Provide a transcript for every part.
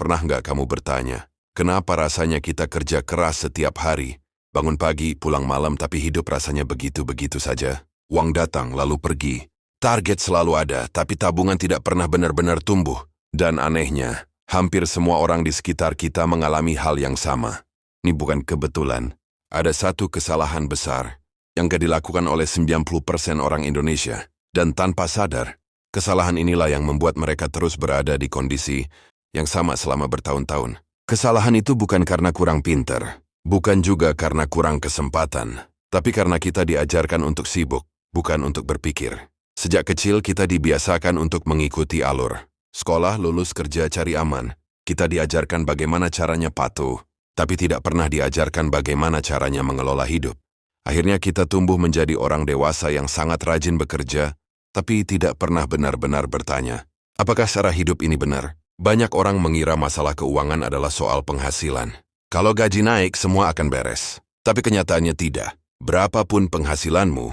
Pernah nggak kamu bertanya, kenapa rasanya kita kerja keras setiap hari, bangun pagi, pulang malam, tapi hidup rasanya begitu-begitu saja? Uang datang lalu pergi, target selalu ada, tapi tabungan tidak pernah benar-benar tumbuh. Dan anehnya, hampir semua orang di sekitar kita mengalami hal yang sama. Ini bukan kebetulan. Ada satu kesalahan besar yang gak dilakukan oleh 90% orang Indonesia. Dan tanpa sadar, kesalahan inilah yang membuat mereka terus berada di kondisi yang sama selama bertahun-tahun. Kesalahan itu bukan karena kurang pinter, bukan juga karena kurang kesempatan, tapi karena kita diajarkan untuk sibuk, bukan untuk berpikir. Sejak kecil kita dibiasakan untuk mengikuti alur. Sekolah, lulus, kerja, cari aman. Kita diajarkan bagaimana caranya patuh, tapi tidak pernah diajarkan bagaimana caranya mengelola hidup. Akhirnya kita tumbuh menjadi orang dewasa yang sangat rajin bekerja, tapi tidak pernah benar-benar bertanya, apakah cara hidup ini benar? Banyak orang mengira masalah keuangan adalah soal penghasilan. Kalau gaji naik, semua akan beres. Tapi kenyataannya tidak. Berapapun penghasilanmu,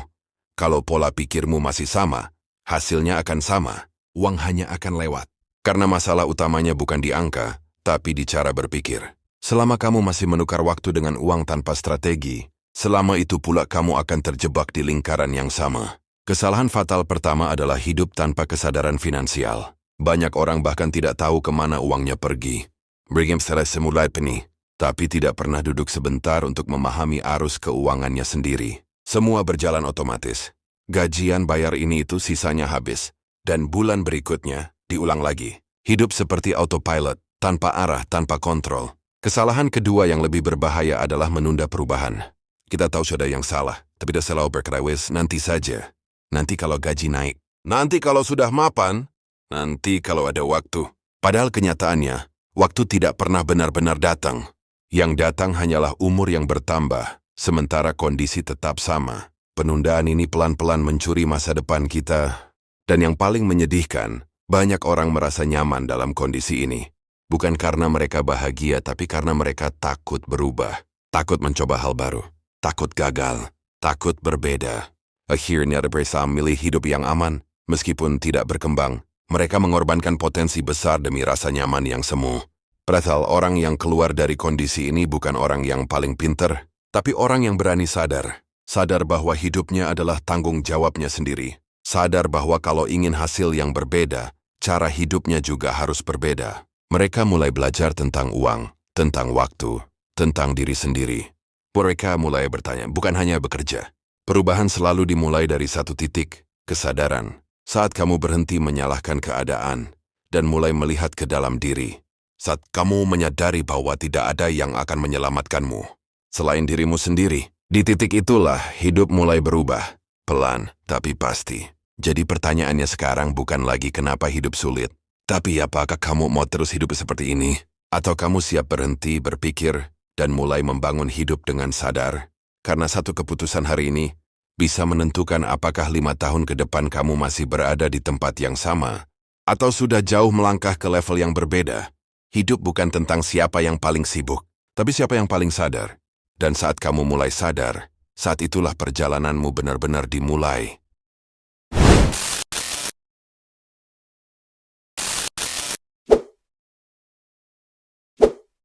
kalau pola pikirmu masih sama, hasilnya akan sama. Uang hanya akan lewat. Karena masalah utamanya bukan di angka, tapi di cara berpikir. Selama kamu masih menukar waktu dengan uang tanpa strategi, selama itu pula kamu akan terjebak di lingkaran yang sama. Kesalahan fatal pertama adalah hidup tanpa kesadaran finansial. Banyak orang bahkan tidak tahu kemana uangnya pergi. Bergem setelah semulai penih, tapi tidak pernah duduk sebentar untuk memahami arus keuangannya sendiri. Semua berjalan otomatis. Gajian bayar ini itu sisanya habis. Dan bulan berikutnya, diulang lagi. Hidup seperti autopilot, tanpa arah, tanpa kontrol. Kesalahan kedua yang lebih berbahaya adalah menunda perubahan. Kita tahu sudah yang salah, tapi dah selalu berkerawis, nanti saja. Nanti kalau gaji naik. Nanti kalau sudah mapan. Nanti kalau ada waktu. Padahal kenyataannya, waktu tidak pernah benar-benar datang. Yang datang hanyalah umur yang bertambah, sementara kondisi tetap sama. Penundaan ini pelan-pelan mencuri masa depan kita. Dan yang paling menyedihkan, banyak orang merasa nyaman dalam kondisi ini. Bukan karena mereka bahagia, tapi karena mereka takut berubah. Takut mencoba hal baru. Takut gagal. Takut berbeda. Akhirnya mereka memilih hidup yang aman, meskipun tidak berkembang. Mereka mengorbankan potensi besar demi rasa nyaman yang semu. Padahal orang yang keluar dari kondisi ini bukan orang yang paling pinter, tapi orang yang berani sadar. Sadar bahwa hidupnya adalah tanggung jawabnya sendiri. Sadar bahwa kalau ingin hasil yang berbeda, cara hidupnya juga harus berbeda. Mereka mulai belajar tentang uang, tentang waktu, tentang diri sendiri. Mereka mulai bertanya, bukan hanya bekerja. Perubahan selalu dimulai dari satu titik, kesadaran. Saat kamu berhenti menyalahkan keadaan dan mulai melihat ke dalam diri. Saat kamu menyadari bahwa tidak ada yang akan menyelamatkanmu selain dirimu sendiri. Di titik itulah hidup mulai berubah. Pelan, tapi pasti. Jadi pertanyaannya sekarang bukan lagi kenapa hidup sulit. Tapi apakah kamu mau terus hidup seperti ini? Atau kamu siap berhenti berpikir dan mulai membangun hidup dengan sadar? Karena satu keputusan hari ini bisa menentukan apakah 5 tahun ke depan kamu masih berada di tempat yang sama, atau sudah jauh melangkah ke level yang berbeda. Hidup bukan tentang siapa yang paling sibuk, tapi siapa yang paling sadar. Dan saat kamu mulai sadar, saat itulah perjalananmu benar-benar dimulai.